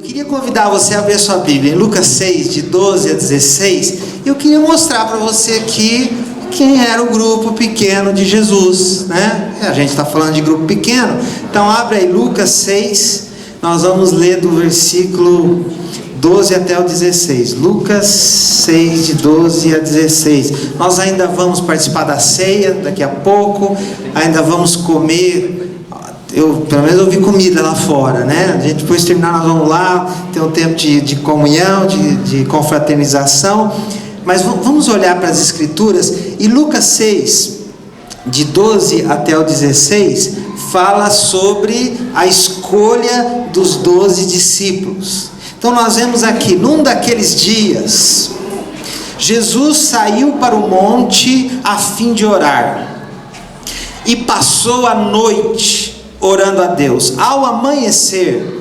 Queria convidar você a ver sua Bíblia em Lucas 6, de 12 a 16. Eu queria mostrar para você aqui quem era o grupo pequeno de Jesus, né? A gente está falando de grupo pequeno, então abre aí Lucas 6, nós vamos ler do versículo 12 até o 16. Lucas 6, de 12 a 16. Nós ainda vamos participar da ceia daqui a pouco, ainda vamos comer. Pelo menos eu vi comida lá fora, né? A gente depois terminar, nós vamos lá ter um tempo de comunhão, de confraternização. Mas vamos olhar para as Escrituras. E Lucas 6, de 12 até o 16, fala sobre a escolha dos 12 discípulos. Então nós vemos aqui, num daqueles dias, Jesus saiu para o monte a fim de orar, e passou a noite orando a Deus. Ao amanhecer,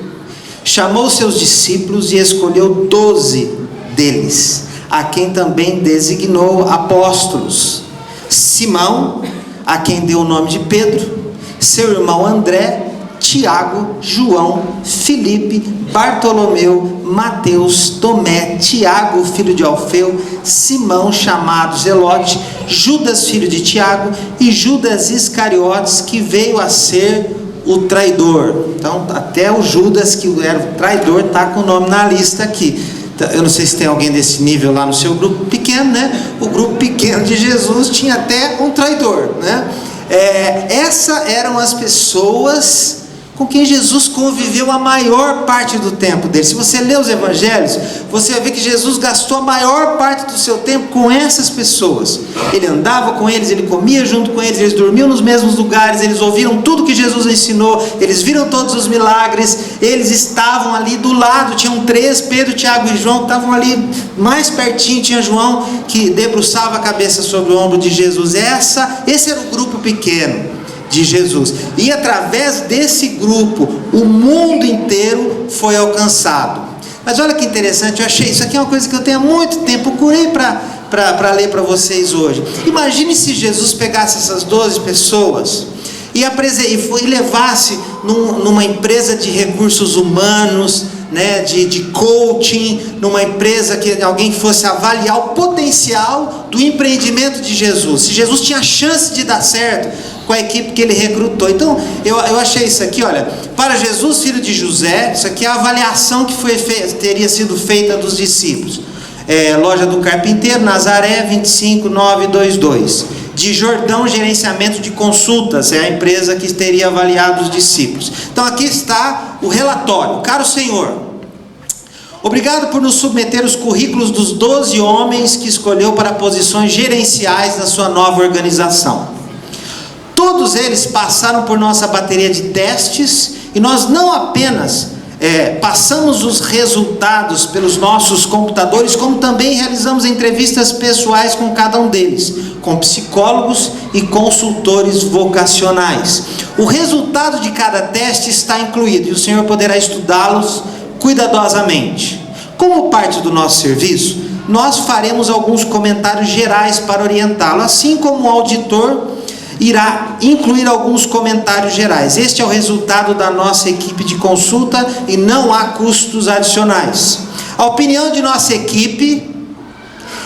chamou seus discípulos e escolheu 12 deles, a quem também designou apóstolos: Simão, a quem deu o nome de Pedro, seu irmão André, Tiago, João, Filipe, Bartolomeu, Mateus, Tomé, Tiago, filho de Alfeu, Simão, chamado Zelote, Judas, filho de Tiago, e Judas Iscariotes, que veio a ser o traidor. Então até o Judas, que era o traidor, está com o nome na lista aqui. Eu não sei se tem alguém desse nível lá no seu grupo pequeno, né? O grupo pequeno de Jesus tinha até um traidor, né? Essas eram as pessoas com quem Jesus conviveu a maior parte do tempo dele. Se você ler os evangelhos, você vai ver que Jesus gastou a maior parte do seu tempo com essas pessoas. Ele andava com eles, ele comia junto com eles dormiam nos mesmos lugares, eles ouviram tudo que Jesus ensinou, eles viram todos os milagres, eles estavam ali do lado. Tinham 3, Pedro, Tiago e João, que estavam ali mais pertinho. Tinha João que debruçava a cabeça sobre o ombro de Jesus. Esse era o grupo pequeno de Jesus, e através desse grupo o mundo inteiro foi alcançado. Mas olha que interessante, eu achei isso aqui é uma coisa que eu tenho há muito tempo, procurei para ler para vocês hoje. Imagine se Jesus pegasse essas 12 pessoas e levasse numa empresa de recursos humanos, né, de coaching, numa empresa que alguém fosse avaliar o potencial do empreendimento de Jesus, se Jesus tinha chance de dar certo com a equipe que ele recrutou. Então eu achei isso aqui, olha, para Jesus, filho de José, isso aqui é a avaliação que teria sido feita dos discípulos. Loja do Carpinteiro, Nazaré, 25922. De Jordão, gerenciamento de consultas, é a empresa que teria avaliado os discípulos. Então aqui está o relatório. Caro Senhor, obrigado por nos submeter os currículos dos 12 homens que escolheu para posições gerenciais na sua nova organização. Todos eles passaram por nossa bateria de testes, e nós não apenas passamos os resultados pelos nossos computadores, como também realizamos entrevistas pessoais com cada um deles, com psicólogos e consultores vocacionais. O resultado de cada teste está incluído, e o Senhor poderá estudá-los cuidadosamente. Como parte do nosso serviço, nós faremos alguns comentários gerais para orientá-lo, assim como o auditor irá incluir alguns comentários gerais. Este é o resultado da nossa equipe de consulta e não há custos adicionais. A opinião de nossa equipe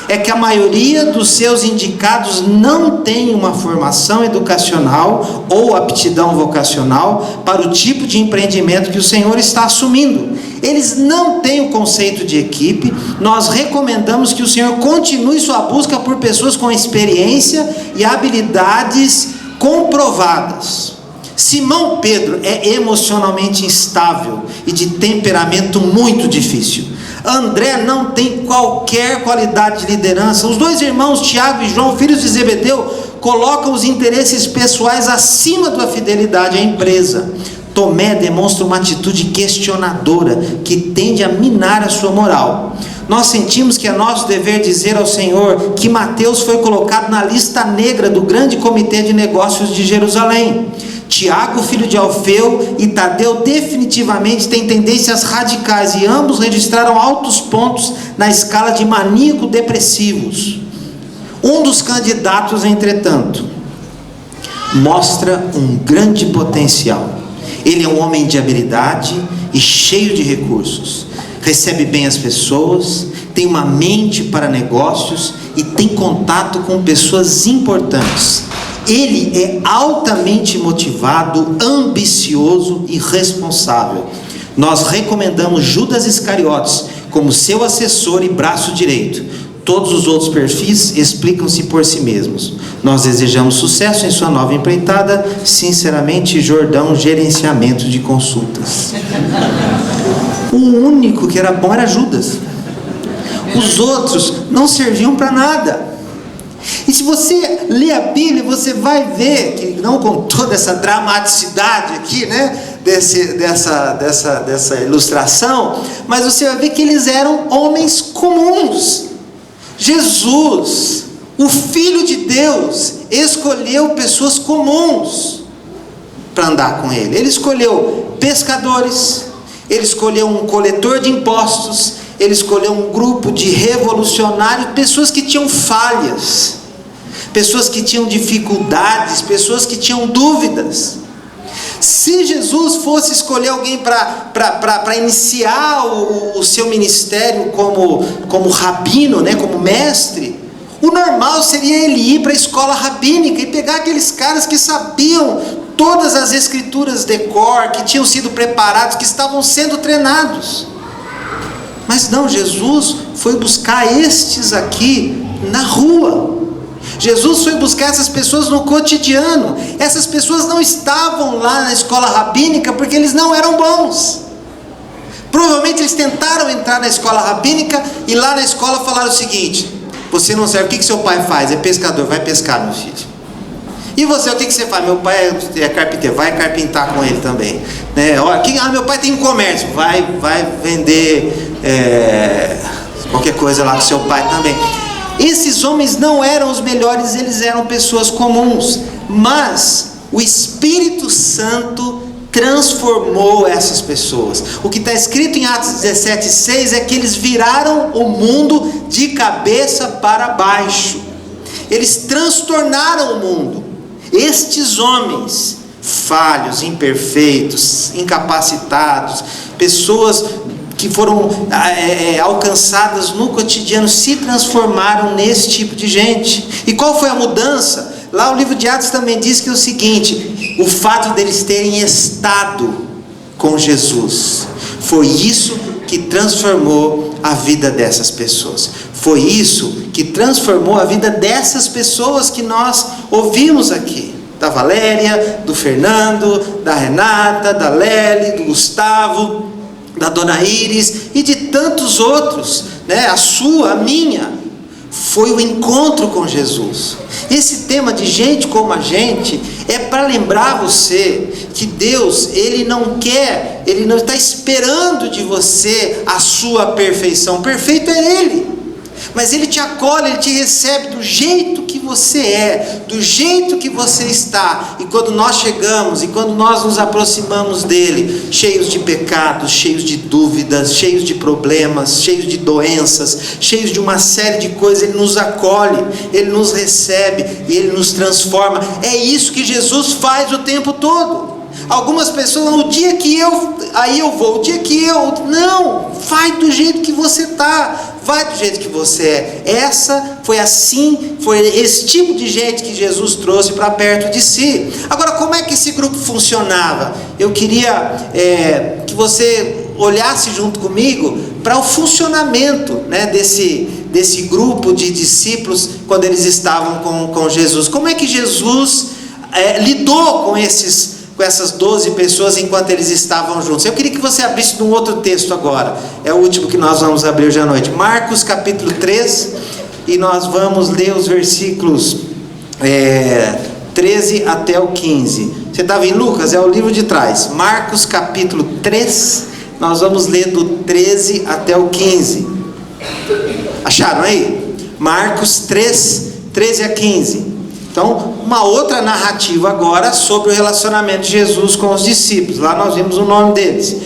é que a maioria dos seus indicados não tem uma formação educacional ou aptidão vocacional para o tipo de empreendimento que o Senhor está assumindo. Eles não têm o conceito de equipe. Nós recomendamos que o Senhor continue sua busca por pessoas com experiência e habilidades comprovadas. Simão Pedro é emocionalmente instável e de temperamento muito difícil. André não tem qualquer qualidade de liderança. Os 2 irmãos, Tiago e João, filhos de Zebedeu, colocam os interesses pessoais acima da fidelidade à empresa. Tomé demonstra uma atitude questionadora que tende a minar a sua moral. Nós sentimos que é nosso dever dizer ao Senhor que Mateus foi colocado na lista negra do grande comitê de negócios de Jerusalém. Tiago, filho de Alfeu, e Tadeu definitivamente têm tendências radicais, e ambos registraram altos pontos na escala de maníaco-depressivos. Um dos candidatos, entretanto, mostra um grande potencial. Ele é um homem de habilidade e cheio de recursos. Recebe bem as pessoas, tem uma mente para negócios e tem contato com pessoas importantes. Ele é altamente motivado, ambicioso e responsável. Nós recomendamos Judas Iscariotes como seu assessor e braço direito. Todos os outros perfis explicam-se por si mesmos. Nós desejamos sucesso em sua nova empreitada. Sinceramente, Jordão, gerenciamento de consultas. O único que era bom era Judas. Os outros não serviam para nada. E se você ler a Bíblia, você vai ver que, não com toda essa dramaticidade aqui, né, dessa ilustração, mas você vai ver que eles eram homens comuns. Jesus, o Filho de Deus, escolheu pessoas comuns para andar com ele. Ele escolheu pescadores, ele escolheu um coletor de impostos, ele escolheu um grupo de revolucionários, pessoas que tinham falhas, pessoas que tinham dificuldades, pessoas que tinham dúvidas. Se Jesus fosse escolher alguém para iniciar o seu ministério como rabino, né, como mestre, o normal seria ele ir para a escola rabínica e pegar aqueles caras que sabiam todas as escrituras de cor, que tinham sido preparados, que estavam sendo treinados. Mas não, Jesus foi buscar estes aqui na rua. Jesus foi buscar essas pessoas no cotidiano. Essas pessoas não estavam lá na escola rabínica porque eles não eram bons. Provavelmente eles tentaram entrar na escola rabínica e lá na escola falaram o seguinte: você não serve, o que seu pai faz? É pescador, vai pescar, meu filho. E você, o que você faz? Meu pai é carpinteiro, vai carpintar com ele também, né? Meu pai tem um comércio, vai vender qualquer coisa lá com seu pai também. Esses homens não eram os melhores, eles eram pessoas comuns, mas o Espírito Santo transformou essas pessoas. O que está escrito em Atos 17:6 é que eles viraram o mundo de cabeça para baixo. Eles transtornaram o mundo. Estes homens falhos, imperfeitos, incapacitados, pessoas que foram alcançadas no cotidiano, se transformaram nesse tipo de gente. E qual foi a mudança? Lá o livro de Atos também diz que é o seguinte: o fato deles terem estado com Jesus, foi isso que transformou a vida dessas pessoas. Foi isso que transformou a vida dessas pessoas que nós ouvimos aqui. Da Valéria, do Fernando, da Renata, da Lely, do Gustavo, da Dona Iris e de tantos outros, né? A sua, a minha, foi o encontro com Jesus. Esse tema de gente como a gente é para lembrar você que Deus, Ele não está esperando de você a sua perfeição. Perfeito é Ele, mas Ele te acolhe, Ele te recebe do jeito que você é, do jeito que você está. E quando nós chegamos, e quando nós nos aproximamos dEle, cheios de pecados, cheios de dúvidas, cheios de problemas, cheios de doenças, cheios de uma série de coisas, Ele nos acolhe, Ele nos recebe e Ele nos transforma. É isso que Jesus faz o tempo todo. Algumas pessoas, o dia que aí eu vou, o dia que não, vai do jeito que você está, vai do jeito que você é. Foi esse tipo de gente que Jesus trouxe para perto de si. Agora, como é que esse grupo funcionava? Eu queria que você olhasse junto comigo para o funcionamento, né, desse grupo de discípulos quando eles estavam com Jesus. Como é que Jesus lidou com essas 12 pessoas enquanto eles estavam juntos? Eu queria que você abrisse num outro texto agora. É o último que nós vamos abrir hoje à noite. Marcos capítulo 3. E nós vamos ler os versículos 13 até o 15. Você estava em Lucas? É o livro de trás. Marcos capítulo 3. Nós vamos ler do 13 até o 15. Acharam aí? Marcos 3, 13 a 15. Então, uma outra narrativa agora sobre o relacionamento de Jesus com os discípulos. Lá nós vimos o nome deles.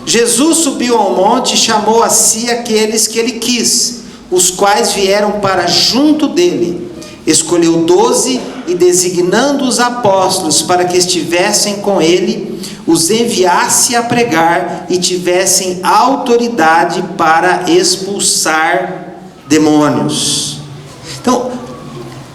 Jesus subiu ao monte e chamou a si aqueles que ele quis, os quais vieram para junto dele. Escolheu 12 e, designando os apóstolos para que estivessem com ele, os enviasse a pregar e tivessem autoridade para expulsar demônios. Então,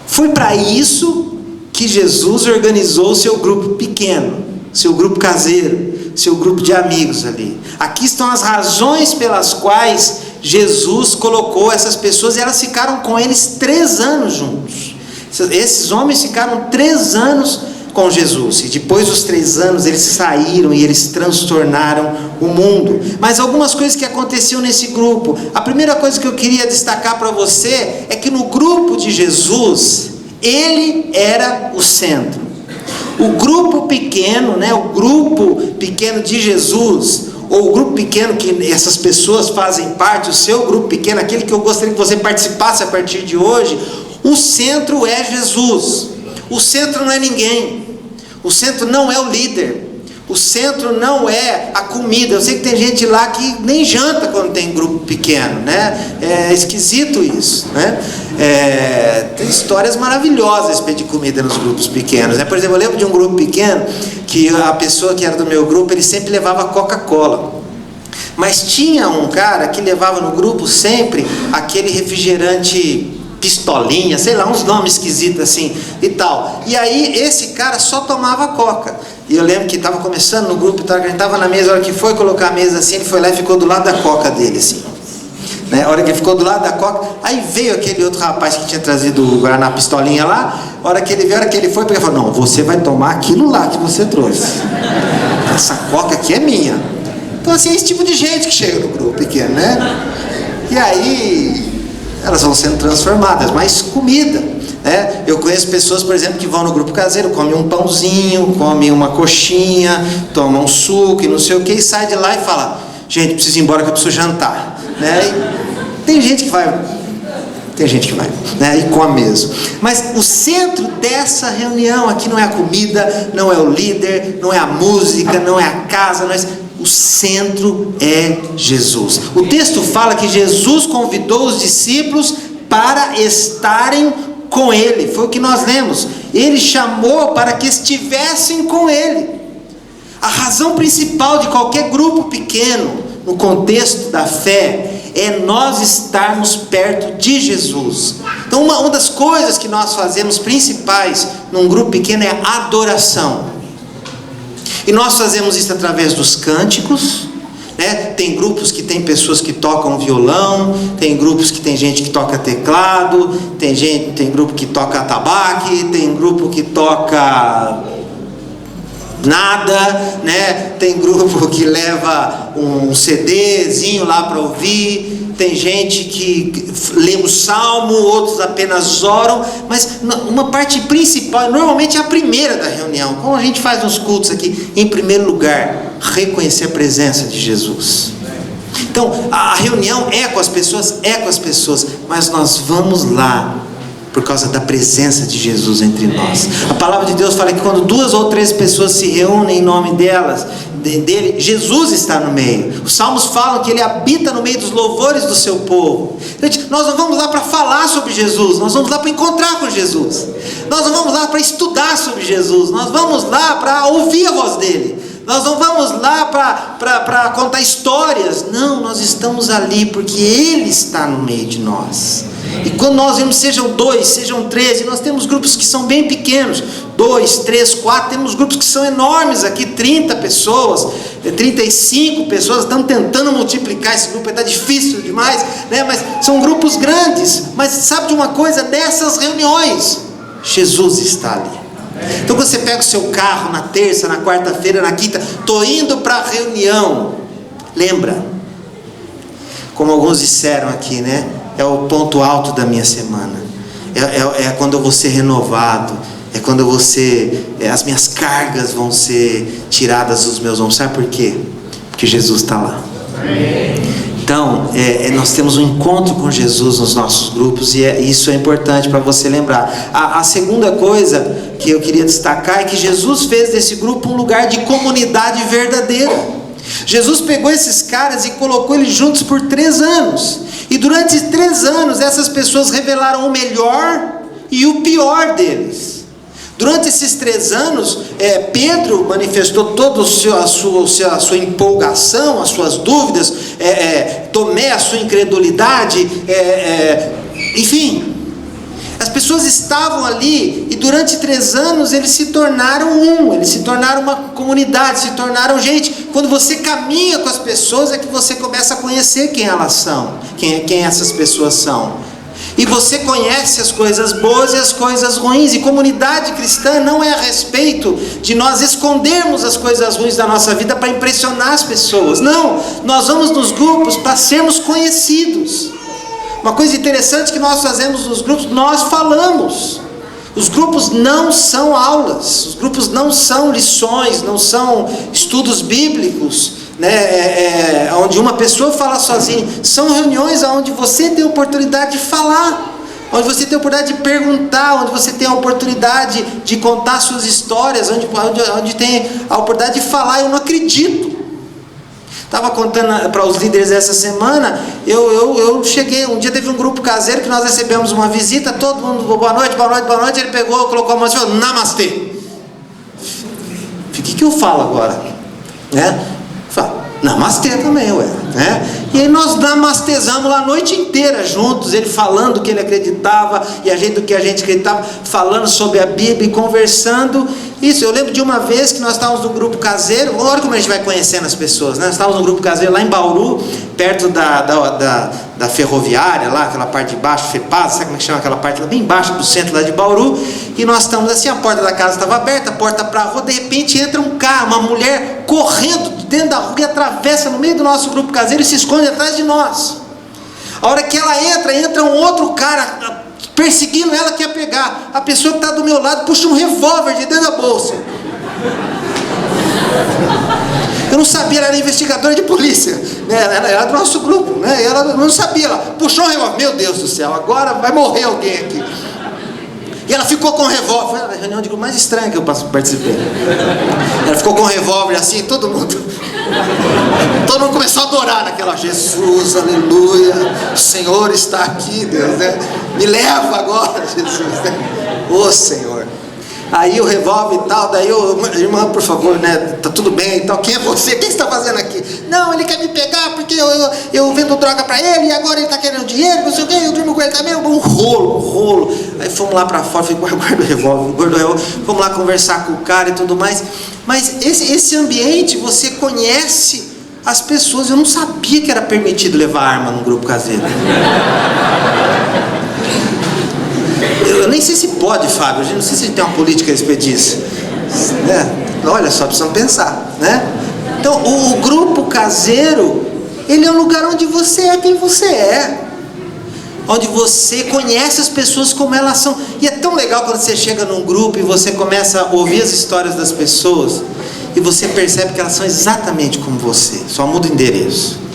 foi para isso que Jesus organizou o seu grupo pequeno, seu grupo caseiro, seu grupo de amigos ali. Aqui estão as razões pelas quais Jesus colocou essas pessoas, e elas ficaram com eles 3 anos juntos. Esses homens ficaram 3 anos com Jesus, e depois dos 3 anos eles saíram e eles transtornaram o mundo. Mas algumas coisas que aconteciam nesse grupo. A primeira coisa que eu queria destacar para você é que no grupo de Jesus, ele era o centro. O grupo pequeno, o grupo pequeno de Jesus, ou o grupo pequeno que essas pessoas fazem parte, o seu grupo pequeno, aquele que eu gostaria que você participasse a partir de hoje, o centro é Jesus. O centro não é ninguém. O centro não é o líder. O centro não é a comida. Eu sei que tem gente lá que nem janta quando tem grupo pequeno, né? É esquisito isso, né? Tem histórias maravilhosas a respeito de comida nos grupos pequenos, né? Por exemplo, eu lembro de um grupo pequeno que a pessoa que era do meu grupo, ele sempre levava Coca-Cola. Mas tinha um cara que levava no grupo sempre aquele refrigerante pistolinha, sei lá, uns nomes esquisitos assim e tal. E aí esse cara só tomava Coca. E eu lembro que estava começando no grupo, a gente estava na mesa, a hora que foi colocar a mesa assim, ele foi lá e ficou do lado da Coca dele assim, né? A hora que ele ficou do lado da Coca, aí veio aquele outro rapaz que tinha trazido o Guaraná pistolinha lá. A hora que ele veio, a hora que ele foi, ele falou: não, você vai tomar aquilo lá que você trouxe, essa Coca aqui é minha. Então assim, é esse tipo de gente que chega no grupo pequeno, né? E aí elas vão sendo transformadas, mas comida, né? Eu conheço pessoas, por exemplo, que vão no grupo caseiro, comem um pãozinho, comem uma coxinha, tomam um suco e não sei o que, e sai de lá e fala: gente, preciso ir embora que eu preciso jantar, né? E tem gente que vai, né? E come mesmo. Mas o centro dessa reunião aqui não é a comida, não é o líder, não é a música, não é a casa, não é... O centro é Jesus. O texto fala que Jesus convidou os discípulos para estarem com Ele. Foi o que nós lemos. Ele chamou para que estivessem com Ele. A razão principal de qualquer grupo pequeno, no contexto da fé, é nós estarmos perto de Jesus. Então uma das coisas que nós fazemos principais num grupo pequeno é a adoração. E nós fazemos isso através dos cânticos, né? Tem grupos que tem pessoas que tocam violão, tem grupos que tem gente que toca teclado, tem grupo que toca atabaque, tem grupo que toca nada, né? Tem grupo que leva um CDzinho lá para ouvir. Tem gente que lê o salmo, outros apenas oram, mas uma parte principal, normalmente é a primeira da reunião, como a gente faz nos cultos aqui, em primeiro lugar, reconhecer a presença de Jesus. Então, a reunião é com as pessoas, mas nós vamos lá por causa da presença de Jesus entre nós. A palavra de Deus fala que quando 2 ou 3 pessoas se reúnem em nome dele, Jesus está no meio. Os salmos falam que ele habita no meio dos louvores do seu povo. Gente, nós não vamos lá para falar sobre Jesus, nós vamos lá para encontrar com Jesus. Nós não vamos lá para estudar sobre Jesus, nós vamos lá para ouvir a voz dele. Nós não vamos lá para contar histórias. Não, nós estamos ali porque ele está no meio de nós. E quando nós vemos, sejam 2, sejam 13, nós temos grupos que são bem pequenos, 2, 3, 4, temos grupos que são enormes aqui, 30 pessoas, 35 pessoas, estamos tentando multiplicar esse grupo, está difícil demais, né? Mas são grupos grandes. Mas sabe de uma coisa? Nessas reuniões, Jesus está ali. Então você pega o seu carro na terça, na quarta-feira, na quinta, estou indo para a reunião, lembra, como alguns disseram aqui, né? É o ponto alto da minha semana, é quando eu vou ser renovado, é quando as minhas cargas vão ser tiradas dos meus ombros. Sabe por quê? Porque Jesus está lá. Então, nós temos um encontro com Jesus nos nossos grupos, e isso é importante para você lembrar. A segunda coisa que eu queria destacar é que Jesus fez desse grupo um lugar de comunidade verdadeira. Jesus pegou esses caras e colocou eles juntos por 3 anos. E durante 3 anos essas pessoas revelaram o melhor e o pior deles. Durante esses 3 anos, Pedro manifestou toda a sua empolgação, as suas dúvidas, Tomé a sua incredulidade, enfim. As pessoas estavam ali e durante 3 anos eles se tornaram eles se tornaram uma comunidade, se tornaram gente. Quando você caminha com as pessoas é que você começa a conhecer quem elas são, quem essas pessoas são. E você conhece as coisas boas e as coisas ruins. E comunidade cristã não é a respeito de nós escondermos as coisas ruins da nossa vida para impressionar as pessoas. Não, nós vamos nos grupos para sermos conhecidos. Uma coisa interessante que nós fazemos nos grupos, nós falamos. Os grupos não são aulas, os grupos não são lições, não são estudos bíblicos, né? Onde uma pessoa fala sozinha. São reuniões onde você tem a oportunidade de falar, onde você tem a oportunidade de perguntar, onde você tem a oportunidade de contar suas histórias, onde tem a oportunidade de falar. Eu não acredito. Estava contando para os líderes essa semana, eu cheguei, um dia teve um grupo caseiro que nós recebemos uma visita, todo mundo, boa noite, boa noite, boa noite, ele pegou, colocou a mão e falou, namastê. O que eu falo agora? Falo, namastê também, né? E aí nós namastezamos lá a noite inteira juntos, ele falando o que ele acreditava, e a gente do que a gente acreditava, falando sobre a Bíblia e conversando. Isso, eu lembro de uma vez que nós estávamos num grupo caseiro, olha como a gente vai conhecendo as pessoas, né? Nós estávamos num grupo caseiro lá em Bauru, perto da ferroviária, lá, aquela parte de baixo, FEPAS, sabe como é que chama aquela parte lá, bem embaixo do centro lá de Bauru, e nós estamos assim, a porta da casa estava aberta, a porta para a rua, de repente entra um carro, uma mulher correndo dentro da rua e atravessa no meio do nosso grupo caseiro e se esconde atrás de nós. A hora que ela entra um outro cara perseguindo ela, que ia pegar. A pessoa que está do meu lado puxa um revólver de dentro da bolsa. Eu não sabia, ela era investigadora de polícia, né? Ela era do nosso grupo, né? Ela não sabia, ela puxou um revólver. Meu Deus do céu, agora vai morrer alguém aqui. E ela ficou com o revólver. Foi a reunião de grupo mais estranha que eu participei. Ela ficou com o revólver assim, todo mundo começou a adorar naquela, Jesus, aleluia, o Senhor está aqui, Deus, né? Me leva agora, Jesus, né? Ô Senhor. Aí o revólver e tal, daí eu, irmã, por favor, né? Tá tudo bem e tal. Quem é você? O que você está fazendo aqui? Não, ele quer me pegar porque eu vendo droga para ele e agora ele está querendo dinheiro, não sei o que, eu durmo com ele também. Um rolo. Aí fomos lá para fora, falei, guarda o revólver, vamos lá conversar com o cara e tudo mais. Mas esse ambiente, você conhece as pessoas. Eu não sabia que era permitido levar arma num grupo caseiro. Eu nem sei se pode, Fábio, eu não sei se tem uma política a respeito disso, né? Olha só, precisamos pensar, né? Então, o grupo caseiro, ele é um lugar onde você é quem você é, onde você conhece as pessoas como elas são. E é tão legal quando você chega num grupo e você começa a ouvir as histórias das pessoas e você percebe que elas são exatamente como você, só muda o endereço.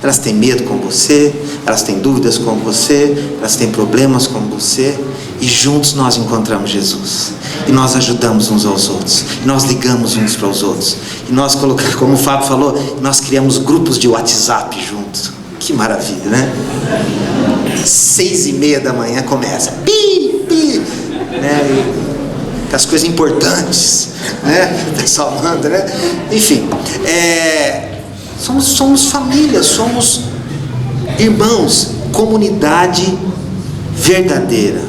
Elas têm medo como você, elas têm dúvidas como você, elas têm problemas como você, e juntos nós encontramos Jesus, e nós ajudamos uns aos outros, e nós ligamos uns para os outros, e nós colocamos, como o Fábio falou, nós criamos grupos de WhatsApp juntos. Que maravilha, né? 6:30 da manhã começa, né? As coisas importantes, né? O pessoal manda, né? Enfim, somos família, somos irmãos, comunidade verdadeira,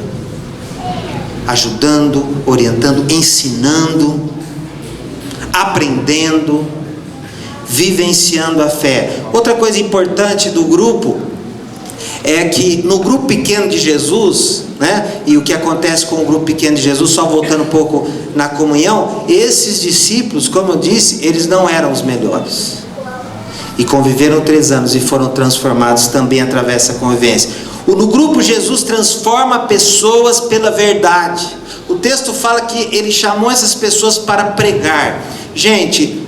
ajudando, orientando, ensinando, aprendendo, vivenciando a fé. Outra coisa importante do grupo é que no grupo pequeno de Jesus, né, e o que acontece com o grupo pequeno de Jesus, só voltando um pouco na comunhão, esses discípulos, como eu disse, eles não eram os melhores. E conviveram 3 anos e foram transformados também através dessa convivência. No grupo, Jesus transforma pessoas pela verdade. O texto fala que ele chamou essas pessoas para pregar. Gente,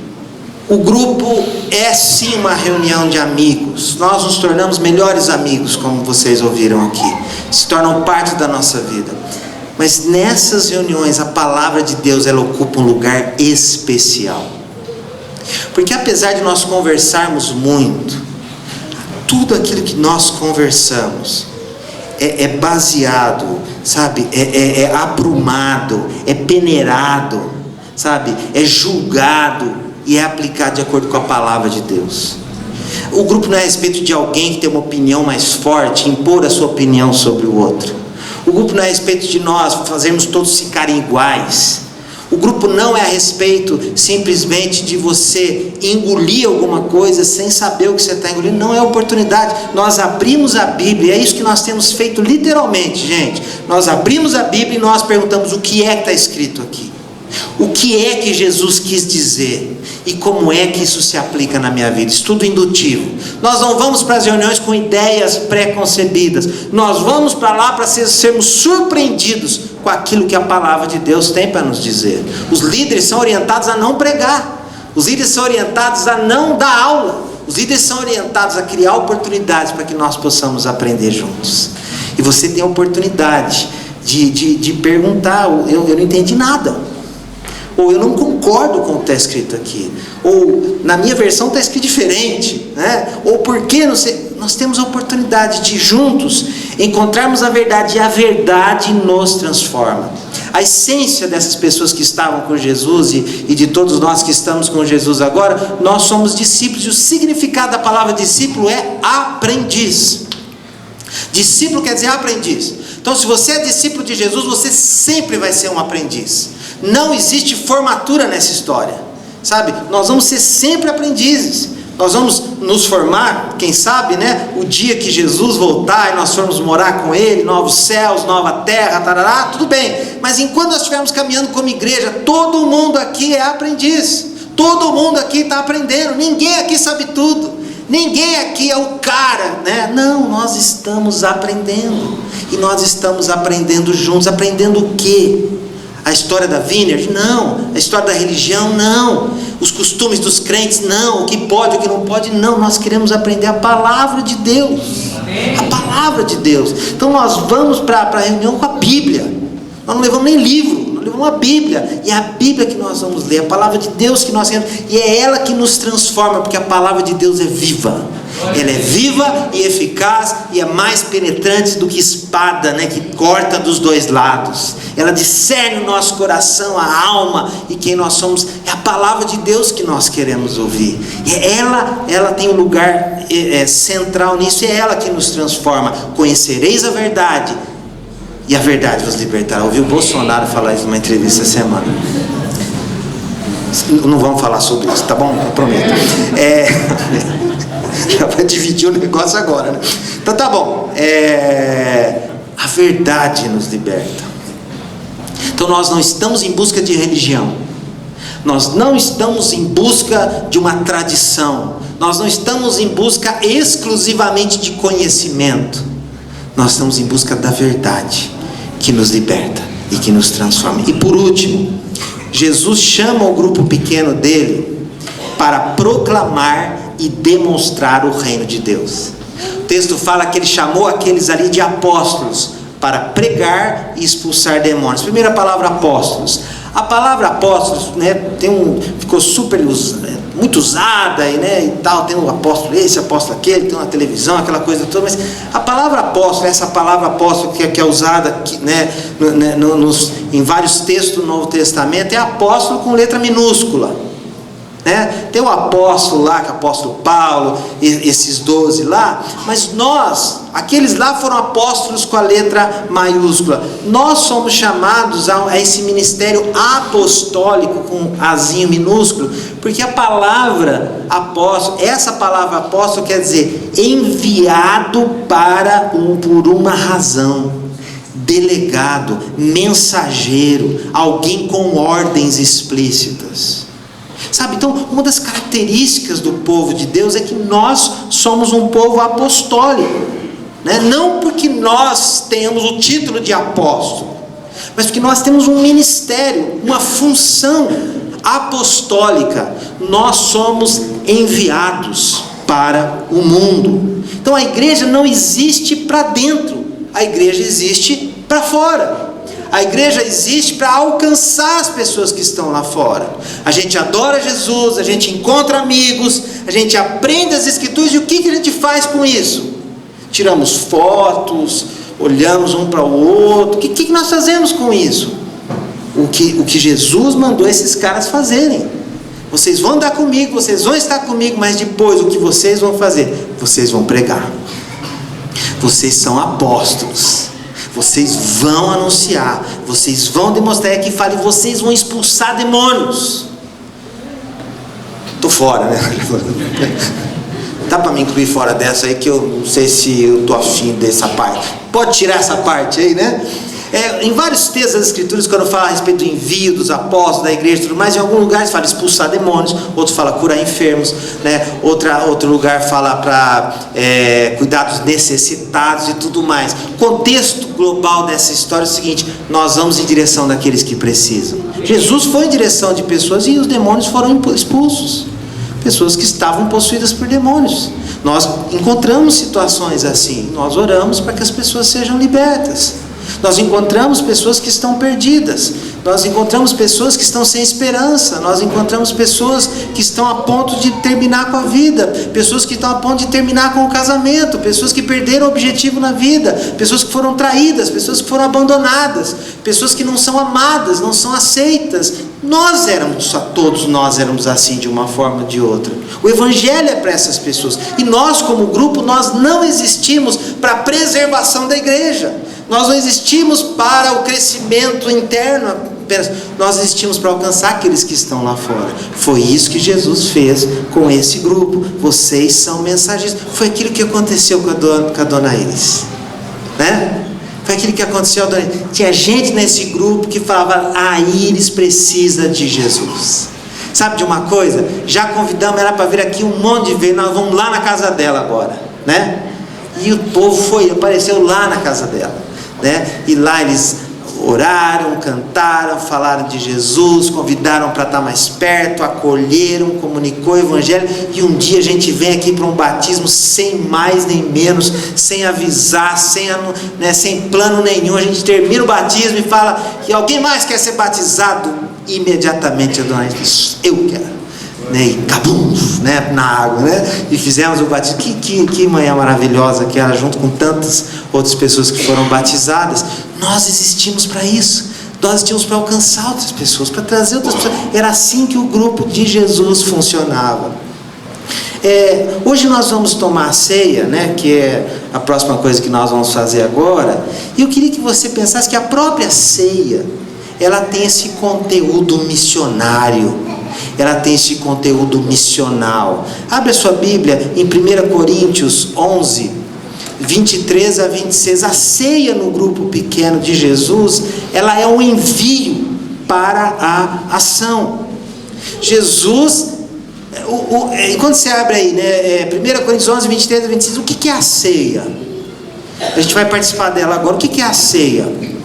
o grupo é sim uma reunião de amigos. Nós nos tornamos melhores amigos, como vocês ouviram aqui. Se tornam parte da nossa vida. Mas nessas reuniões, a palavra de Deus, ela ocupa um lugar especial. Porque apesar de nós conversarmos muito, tudo aquilo que nós conversamos é baseado, sabe? É aprumado, é peneirado, sabe? É julgado e é aplicado de acordo com a palavra de Deus. O grupo não é a respeito de alguém que tem uma opinião mais forte, impor a sua opinião sobre o outro. O grupo não é a respeito de nós fazermos todos ficarem iguais. O grupo não é a respeito simplesmente de você engolir alguma coisa sem saber o que você está engolindo. Não é oportunidade. Nós abrimos a Bíblia, é isso que nós temos feito literalmente, gente. Nós abrimos a Bíblia e nós perguntamos o que é que está escrito aqui. O que é que Jesus quis dizer? E como é que isso se aplica na minha vida? Estudo indutivo. Nós não vamos para as reuniões com ideias pré-concebidas. Nós vamos para lá para sermos surpreendidos com aquilo que a palavra de Deus tem para nos dizer. Os líderes são orientados a não pregar. Os líderes são orientados a não dar aula. Os líderes são orientados a criar oportunidades para que nós possamos aprender juntos. E você tem a oportunidade de perguntar: eu não entendi nada. Ou eu não concordo com o que está escrito aqui, ou na minha versão está escrito diferente, né? Ou porque não sei. Nós temos a oportunidade de juntos encontrarmos a verdade, e a verdade nos transforma. A essência dessas pessoas que estavam com Jesus e de todos nós que estamos com Jesus agora, nós somos discípulos, e o significado da palavra discípulo é aprendiz. Discípulo quer dizer aprendiz. Então, se você é discípulo de Jesus, você sempre vai ser um aprendiz. Não existe formatura nessa história, sabe? Nós vamos ser sempre aprendizes. Nós vamos nos formar, quem sabe, né? O dia que Jesus voltar e nós formos morar com Ele, novos céus, nova terra, tarará, tudo bem. Mas enquanto nós estivermos caminhando como igreja, todo mundo aqui é aprendiz. Todo mundo aqui está aprendendo. Ninguém aqui sabe tudo. Ninguém aqui é o cara, né? Não, nós estamos aprendendo. E nós estamos aprendendo juntos. Aprendendo o quê? A história da Vineyard? Não. A história da religião? Não. Os costumes dos crentes? Não. O que pode, o que não pode? Não. Nós queremos aprender a palavra de Deus. A palavra de Deus. Então nós vamos para a reunião com a Bíblia. Nós não levamos nem livro, nós levamos a Bíblia. E é a Bíblia que nós vamos ler, a palavra de Deus que nós queremos. E é ela que nos transforma, porque a palavra de Deus é viva. Ela é viva e eficaz, e é mais penetrante do que espada, né, que corta dos dois lados. Ela discerne o nosso coração, a alma e quem nós somos. É a palavra de Deus que nós queremos ouvir. E ela tem um lugar central nisso. É ela que nos transforma. Conhecereis a verdade, e a verdade vos libertará. Ouvi o Bolsonaro falar isso numa entrevista essa semana. Não vamos falar sobre isso, tá bom? Eu prometo. Já vai dividir o negócio agora, né? Então tá bom. A verdade nos liberta. Então nós não estamos em busca de religião. Nós não estamos em busca de uma tradição. Nós não estamos em busca exclusivamente de conhecimento. Nós estamos em busca da verdade, que nos liberta e que nos transforma. E por último, Jesus chama o grupo pequeno dele para proclamar e demonstrar o reino de Deus. O texto fala que ele chamou aqueles ali de apóstolos para pregar e expulsar demônios. Primeira palavra, apóstolos. A palavra apóstolos, né, ficou muito usada, né, e tal. Tem um apóstolo esse, apóstolo aquele, tem uma televisão, aquela coisa toda. Mas a palavra apóstolo, essa palavra apóstolo que é usada aqui, né, em vários textos do Novo Testamento, é apóstolo com letra minúscula. Né? Tem o apóstolo lá, que é o apóstolo Paulo, esses 12 lá, mas aqueles lá foram apóstolos com a letra maiúscula. Nós somos chamados a esse ministério apostólico com azinho minúsculo, porque a palavra apóstolo, essa palavra apóstolo quer dizer enviado por uma razão, delegado, mensageiro, alguém com ordens explícitas. Sabe, então uma das características do povo de Deus é que nós somos um povo apostólico, né? Não porque nós tenhamos o título de apóstolo, mas porque nós temos um ministério, uma função apostólica. Nós somos enviados para o mundo. Então a igreja não existe para dentro, a igreja existe para fora. A igreja existe para alcançar as pessoas que estão lá fora. A gente adora Jesus, a gente encontra amigos, a gente aprende as escrituras. E o que a gente faz com isso? Tiramos fotos, olhamos um para o outro. O que nós fazemos com isso? O que Jesus mandou esses caras fazerem. Vocês vão andar comigo, vocês vão estar comigo, mas depois o que vocês vão fazer? Vocês vão pregar. Vocês são apóstolos. Vocês vão anunciar. Vocês vão demonstrar que fale. Vocês vão expulsar demônios. Tô fora, né? Dá para me incluir fora dessa aí, que eu não sei se eu tô afim dessa parte. Pode tirar essa parte aí, né? Em vários textos das Escrituras, quando fala a respeito do envio dos apóstolos, da igreja e tudo mais, em algum lugar fala expulsar demônios, outro fala curar enfermos, né? Outro lugar fala para cuidar dos necessitados e tudo mais. O contexto global dessa história é o seguinte: nós vamos em direção daqueles que precisam. Jesus foi em direção de pessoas e os demônios foram expulsos. Pessoas que estavam possuídas por demônios. Nós encontramos situações assim. Nós oramos para que as pessoas sejam libertas. Nós encontramos pessoas que estão perdidas. Nós encontramos pessoas que estão sem esperança. Nós encontramos pessoas que estão a ponto de terminar com a vida. Pessoas que estão a ponto de terminar com o casamento. Pessoas que perderam o objetivo na vida. Pessoas que foram traídas. Pessoas que foram abandonadas. Pessoas que não são amadas, não são aceitas. Todos nós éramos assim de uma forma ou de outra. O Evangelho é para essas pessoas. E nós, como grupo, nós não existimos para a preservação da igreja. Nós não existimos para o crescimento interno apenas. Nós existimos para alcançar aqueles que estão lá fora. Foi isso que Jesus fez com esse grupo. Vocês são mensageiros. Foi aquilo que aconteceu com a dona Iris, né? Foi aquilo que aconteceu. Tinha gente nesse grupo que falava: a Iris precisa de Jesus. Sabe de uma coisa? Já convidamos ela para vir aqui um monte de vezes. Nós vamos lá na casa dela agora, né? E o povo apareceu lá na casa dela, né? E lá eles oraram, cantaram, falaram de Jesus, convidaram para estar mais perto, acolheram, comunicou o Evangelho. E um dia a gente vem aqui para um batismo sem mais nem menos, sem avisar, sem plano nenhum. A gente termina o batismo e fala que alguém mais quer ser batizado. Imediatamente a dona diz: eu quero. Né, e cabum, né, na água, né? E fizemos o batismo. Que manhã maravilhosa que era, junto com tantas outras pessoas que foram batizadas. Nós existimos para isso. Nós existimos para alcançar outras pessoas, para trazer outras pessoas. Era assim que o grupo de Jesus funcionava. Hoje nós vamos tomar a ceia, né, que é a próxima coisa que nós vamos fazer agora. E eu queria que você pensasse que a própria ceia, ela tem esse conteúdo missionário. Ela tem esse conteúdo missional. Abre a sua Bíblia em 1 Coríntios 11, 23 a 26. A ceia no grupo pequeno de Jesus, ela é um envio para a ação. Jesus, e quando você abre aí, né, 1 Coríntios 11, 23 a 26, o que é a ceia? A gente vai participar dela agora. O que é a ceia?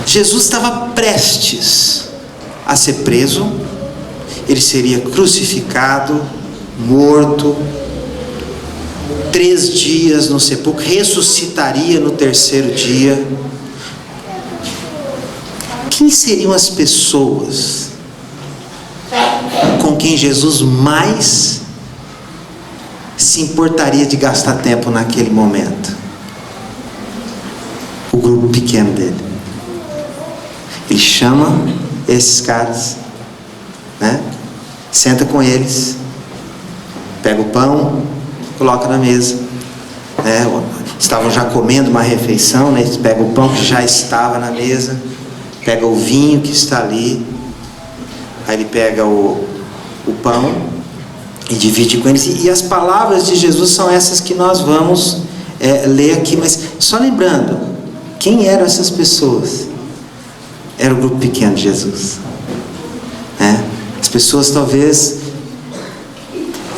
Jesus estava prestes a ser preso, ele seria crucificado, morto, 3 dias no sepulcro, ressuscitaria no 3º dia. Quem seriam as pessoas com quem Jesus mais se importaria de gastar tempo naquele momento? O grupo pequeno dele. Ele chama esses caras, né? Senta com eles, pega o pão, coloca na mesa, né? Estavam já comendo uma refeição, né? Eles pegam o pão que já estava na mesa, pega o vinho que está ali, aí ele pega o pão e divide com eles. E as palavras de Jesus são essas que nós vamos ler aqui. Mas só lembrando, quem eram essas pessoas? Era o grupo pequeno de Jesus, né? As pessoas talvez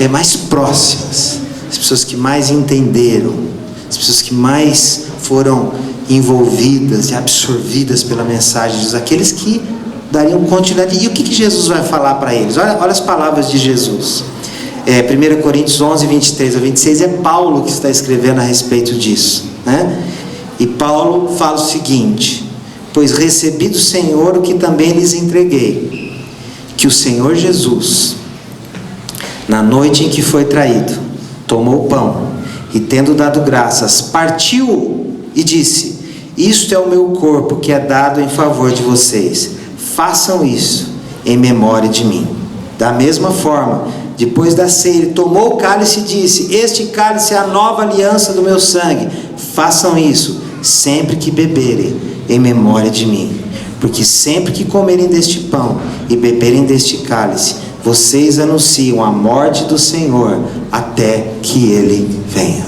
mais próximas, as pessoas que mais entenderam, as pessoas que mais foram envolvidas e absorvidas pela mensagem de Jesus, aqueles que dariam continuidade. E o que Jesus vai falar para eles? Olha as palavras de Jesus. 1 Coríntios 11, 23 a 26, é Paulo que está escrevendo a respeito disso, né? E Paulo fala o seguinte: pois recebi do Senhor o que também lhes entreguei, que o Senhor Jesus, na noite em que foi traído, tomou o pão e tendo dado graças, partiu e disse: isto é o meu corpo que é dado em favor de vocês, façam isso em memória de mim. Da mesma forma, depois da ceia, ele tomou o cálice e disse: este cálice é a nova aliança do meu sangue, façam isso sempre que beberem em memória de mim. Porque sempre que comerem deste pão e beberem deste cálice, vocês anunciam a morte do Senhor até que Ele venha.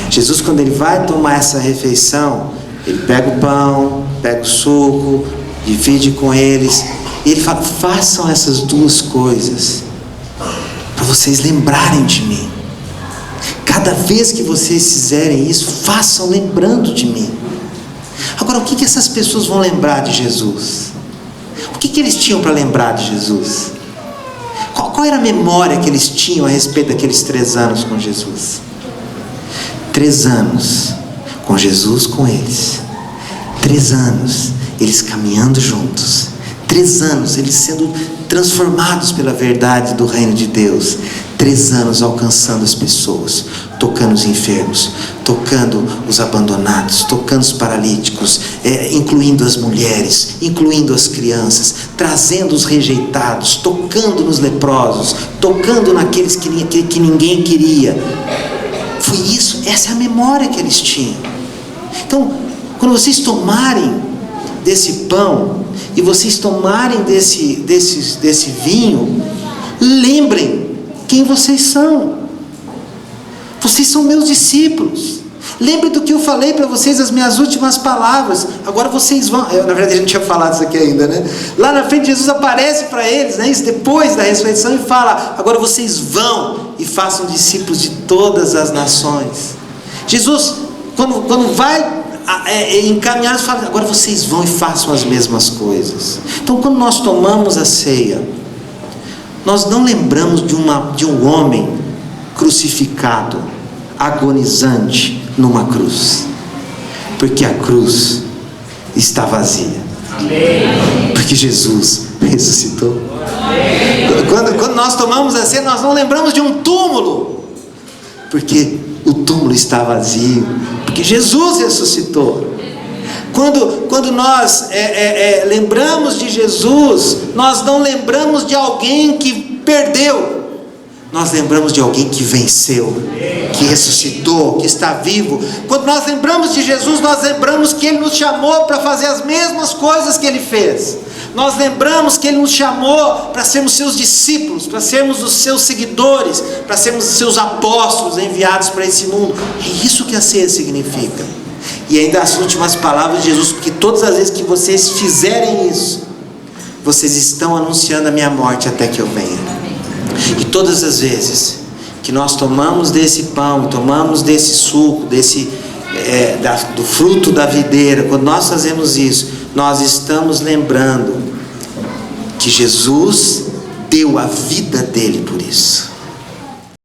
Jesus, quando Ele vai tomar essa refeição, Ele pega o pão, pega o suco, divide com eles, e Ele fala: façam essas duas coisas, para vocês lembrarem de mim. Cada vez que vocês fizerem isso, façam lembrando de mim. Agora, o que essas pessoas vão lembrar de Jesus? O que eles tinham para lembrar de Jesus? Qual era a memória que eles tinham a respeito daqueles 3 anos com Jesus? 3 anos com Jesus com eles. 3 anos eles caminhando juntos. 3 anos eles sendo transformados pela verdade do reino de Deus. 3 anos alcançando as pessoas, tocando os enfermos, tocando os abandonados, tocando os paralíticos, incluindo as mulheres, incluindo as crianças, trazendo os rejeitados, tocando nos leprosos, tocando naqueles que ninguém queria. Foi isso, essa é a memória que eles tinham. Então, quando vocês tomarem desse pão e vocês tomarem desse vinho, lembrem quem vocês são. Vocês são meus discípulos. Lembre do que eu falei para vocês, as minhas últimas palavras. Agora vocês vão. Na verdade a gente tinha falado isso aqui ainda, né? Lá na frente Jesus aparece para eles, né? Isso depois da ressurreição, e fala: agora vocês vão e façam discípulos de todas as nações. Jesus, quando vai encaminhar, fala: agora vocês vão e façam as mesmas coisas. Então, quando nós tomamos a ceia, nós não lembramos de um homem crucificado, agonizante numa cruz, porque a cruz está vazia. Amém. Porque Jesus ressuscitou. Quando nós tomamos a ceia, nós não lembramos de um túmulo, porque o túmulo está vazio, porque Jesus ressuscitou. Quando nós lembramos de Jesus, nós não lembramos de alguém que perdeu, nós lembramos de alguém que venceu, que ressuscitou, que está vivo. Quando nós lembramos de Jesus, nós lembramos que Ele nos chamou para fazer as mesmas coisas que Ele fez. Nós lembramos que Ele nos chamou para sermos seus discípulos, para sermos os seus seguidores, para sermos os seus apóstolos enviados para esse mundo. É isso que a ceia significa. E ainda as últimas palavras de Jesus: porque todas as vezes que vocês fizerem isso, vocês estão anunciando a minha morte até que eu venha. E todas as vezes que nós tomamos desse pão, tomamos desse suco, do fruto da videira, quando nós fazemos isso, nós estamos lembrando que Jesus deu a vida dele por isso.